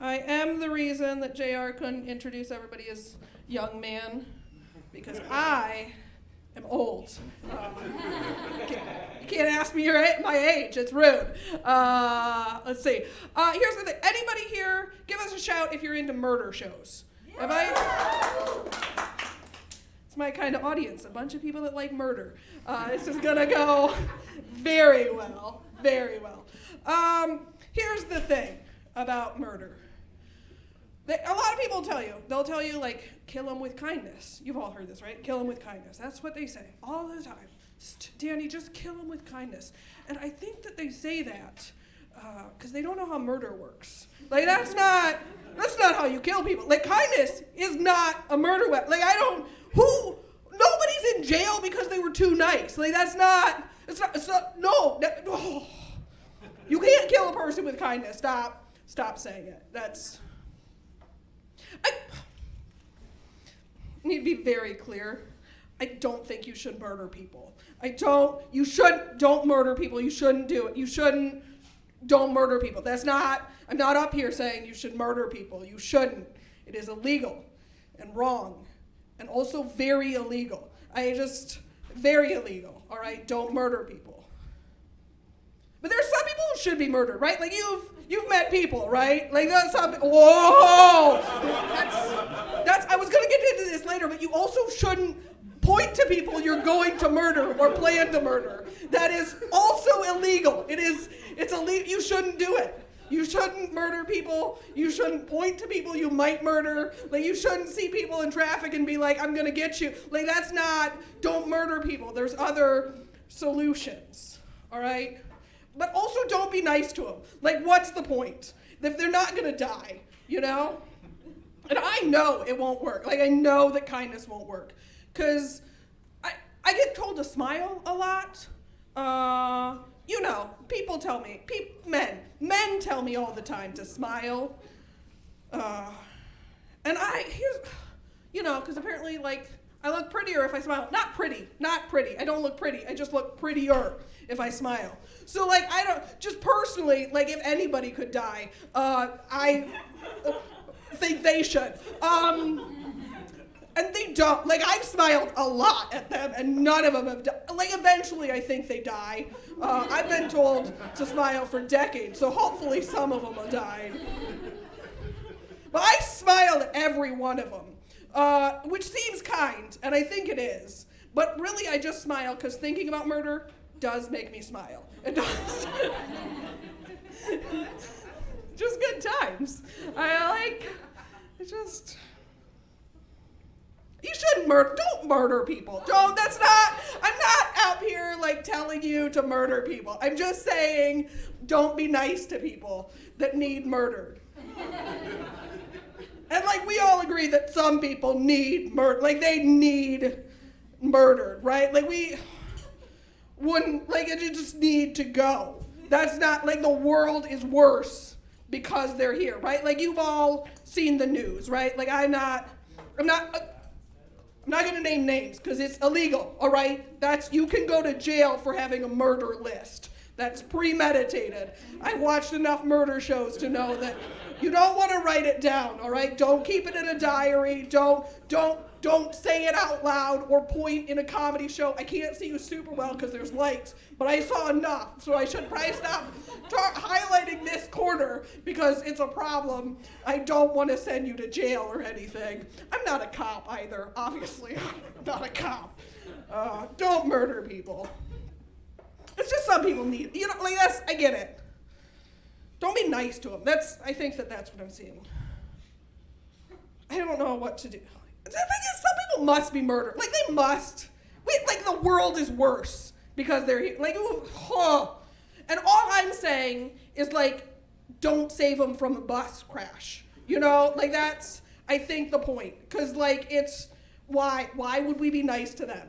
I am the reason that JR couldn't introduce everybody as young man, because I am old. You can't ask me my age, it's rude. Let's see. Here's the thing. Anybody here, give us a shout if you're into murder shows. Am I? It's my kind of audience, a bunch of people that like murder. This is gonna go very well, very well. Here's the thing about murder. A lot of people they'll tell you, like, kill them with kindness. You've all heard this, right? Kill them with kindness. That's what they say all the time. Dani, just kill them with kindness. And I think that they say that because they don't know how murder works. Like, that's not how you kill people. Like, kindness is not a murder weapon. Like, nobody's in jail because they were too nice. Like, no. You can't kill a person with kindness. Stop saying it. I need to be very clear. I don't think you should murder people. Don't murder people. You shouldn't do it. Don't murder people. I'm not up here saying you should murder people. You shouldn't. It is illegal and wrong and also very illegal. Very illegal, all right? Don't murder people. But there's some people who should be murdered, right? Like, you've met people, right? Like, that's some, whoa! I was going to get into this later, but you also shouldn't point to people you're going to murder or plan to murder. That is also illegal. It's illegal. You shouldn't do it. You shouldn't murder people. You shouldn't point to people you might murder. Like, you shouldn't see people in traffic and be like, I'm going to get you. Like, don't murder people. There's other solutions, all right? But also don't be nice to them. Like, what's the point? If they're not going to die, you know? And I know it won't work. Like, I know that kindness won't work. Because I get told to smile a lot. People tell me, men tell me all the time to smile. And because apparently, like, I look prettier if I smile. Not pretty. I don't look pretty. I just look prettier if I smile. So, like, I don't, just personally, like, if anybody could die, I think they should. And they don't. Like, I've smiled a lot at them, and none of them have died. Like, eventually, I think they die. I've been told to smile for decades, so hopefully some of them have died. But I smiled at every one of them, which seems kind, and I think it is. But really, I just smile because thinking about murder does make me smile. It does. Just good times. You shouldn't don't murder people. I'm not out here, like, telling you to murder people. I'm just saying, don't be nice to people that need murdered. And, like, we all agree that some people need murder. Like, they need murdered, right? Like, we wouldn't, like, you just need to go. That's not, like, the world is worse because they're here, right? Like, you've all seen the news, right? Like, I'm not going to name names because it's illegal, all right? You can go to jail for having a murder list. That's premeditated. I watched enough murder shows to know that you don't want to write it down, all right? Don't keep it in a diary. Don't say it out loud or point in a comedy show. I can't see you super well because there's lights, but I saw enough, so I should probably stop highlighting this corner because it's a problem. I don't want to send you to jail or anything. I'm not a cop either, obviously. I'm not a cop. Don't murder people. It's just some people need, I get it. Don't be nice to them. I think that's what I'm seeing. I don't know what to do. The thing is, some people must be murdered. Like, they must. Like, the world is worse because they're here. Like, And all I'm saying is, like, don't save them from a bus crash. You know? Like, that's, I think, the point. Because, like, it's, why would we be nice to them?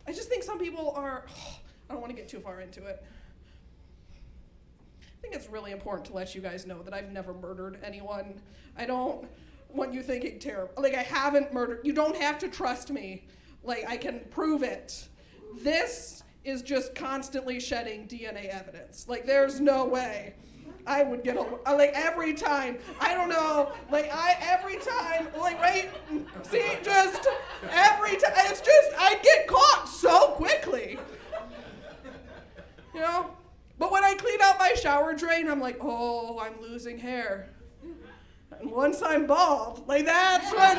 I just think some people are, I don't want to get too far into it. I think it's really important to let you guys know that I've never murdered anyone. I don't want you thinking terrible. Like, I haven't murdered. You don't have to trust me. Like, I can prove it. This is just constantly shedding DNA evidence. Like, there's no way I would get like every time. I don't know. Like every time. Like right. See, just every time. It's just I'd get caught so quickly. You know. But when I clean out my shower drain, I'm like, oh, I'm losing hair. And once I'm bald, like that's when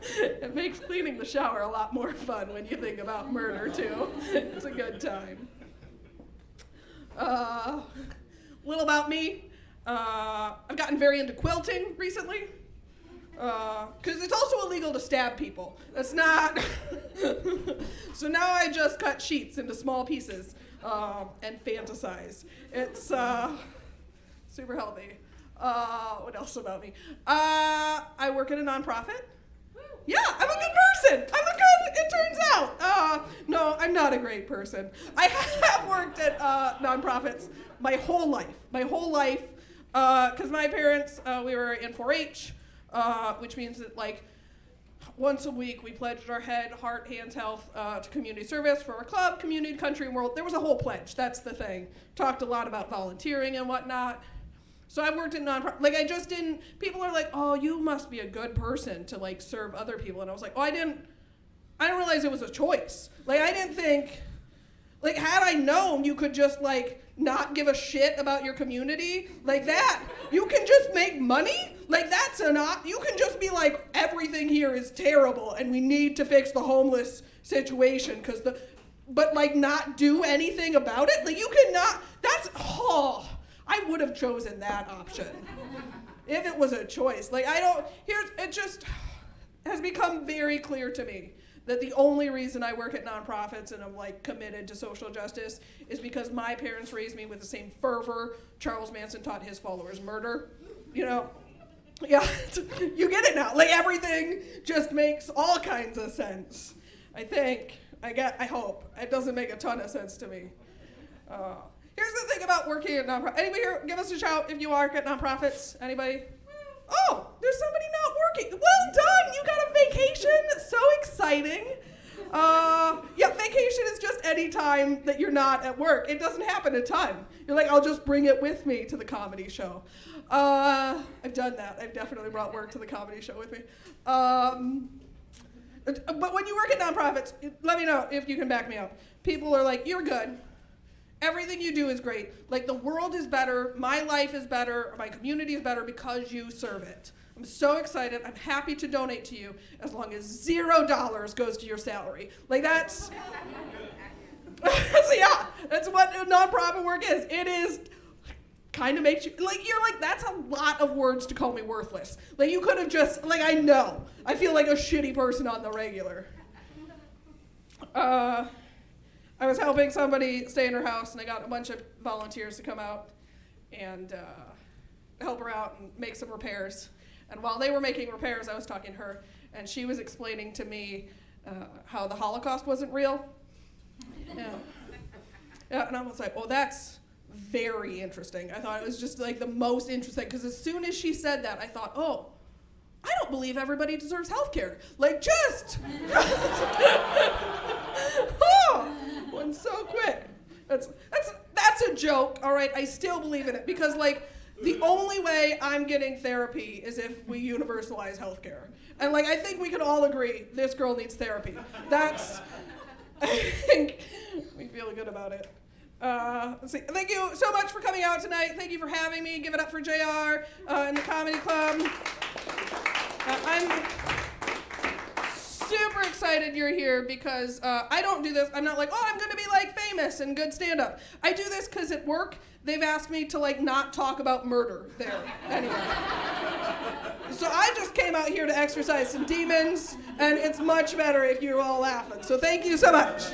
it makes cleaning the shower a lot more fun when you think about murder too. It's a good time. Little about me. I've gotten very into quilting recently. Because it's also illegal to stab people. That's not. So now I just cut sheets into small pieces and fantasize. It's super healthy. What else about me? I work at a nonprofit. Yeah, I'm a good person. It turns out. No, I'm not a great person. I have worked at nonprofits my whole life. Because my parents, we were in 4-H. Which means that like once a week we pledged our head, heart, hands, health to community service for our club, community, country, and world. There was a whole pledge. That's the thing. Talked a lot about volunteering and whatnot. So I've worked in nonprofit. Like I just didn't. People are like, oh, you must be a good person to like serve other people. And I was like, oh, I didn't realize it was a choice. Like I didn't think. Like had I known you could just like not give a shit about your community like that, you can just make money. Like that's you can just be like, everything here is terrible and we need to fix the homeless situation but like not do anything about it. Like you cannot, I would have chosen that option if it was a choice. Like it just has become very clear to me that the only reason I work at nonprofits and I'm like committed to social justice is because my parents raised me with the same fervor Charles Manson taught his followers murder. You know? Yeah, you get it now. Like everything just makes all kinds of sense. I think. I hope. It doesn't make a ton of sense to me. Here's the thing about working at nonprofits. Anybody here, give us a shout if you work at nonprofits. Anybody? Oh, there's somebody not working. Well done, you got a vacation. So exciting. Yeah, vacation is just any time that you're not at work. It doesn't happen a ton. You're like, I'll just bring it with me to the comedy show. I've done that. I've definitely brought work to the comedy show with me. But when you work at nonprofits, let me know if you can back me up. People are like, you're good. Everything you do is great. Like the world is better, my life is better, my community is better because you serve it. I'm so excited. I'm happy to donate to you as long as $0 goes to your salary. Like that's, so yeah, that's what nonprofit work is. It is kind of makes you, like you're like, that's a lot of words to call me worthless. Like you could have just, like I know. I feel like a shitty person on the regular. I was helping somebody stay in her house, and I got a bunch of volunteers to come out and help her out and make some repairs. And while they were making repairs, I was talking to her, and she was explaining to me how the Holocaust wasn't real. Yeah, and I was like, well, that's very interesting. I thought it was just like the most interesting, because as soon as she said that, I thought, oh, I don't believe everybody deserves health care. Like, just oh, went so quick. That's a joke, all right? I still believe in it, because, like, the only way I'm getting therapy is if we universalize healthcare. And, like, I think we can all agree this girl needs therapy. I think we feel good about it. Let's see. Thank you so much for coming out tonight. Thank you for having me. Give it up for JR and the Comedy Club. I'm super excited you're here because I don't do this. I'm not like, oh, I'm going to be like famous and good stand-up. I do this because at work, they've asked me to like not talk about murder there anyway. So I just came out here to exercise some demons, and it's much better if you're all laughing. So thank you so much.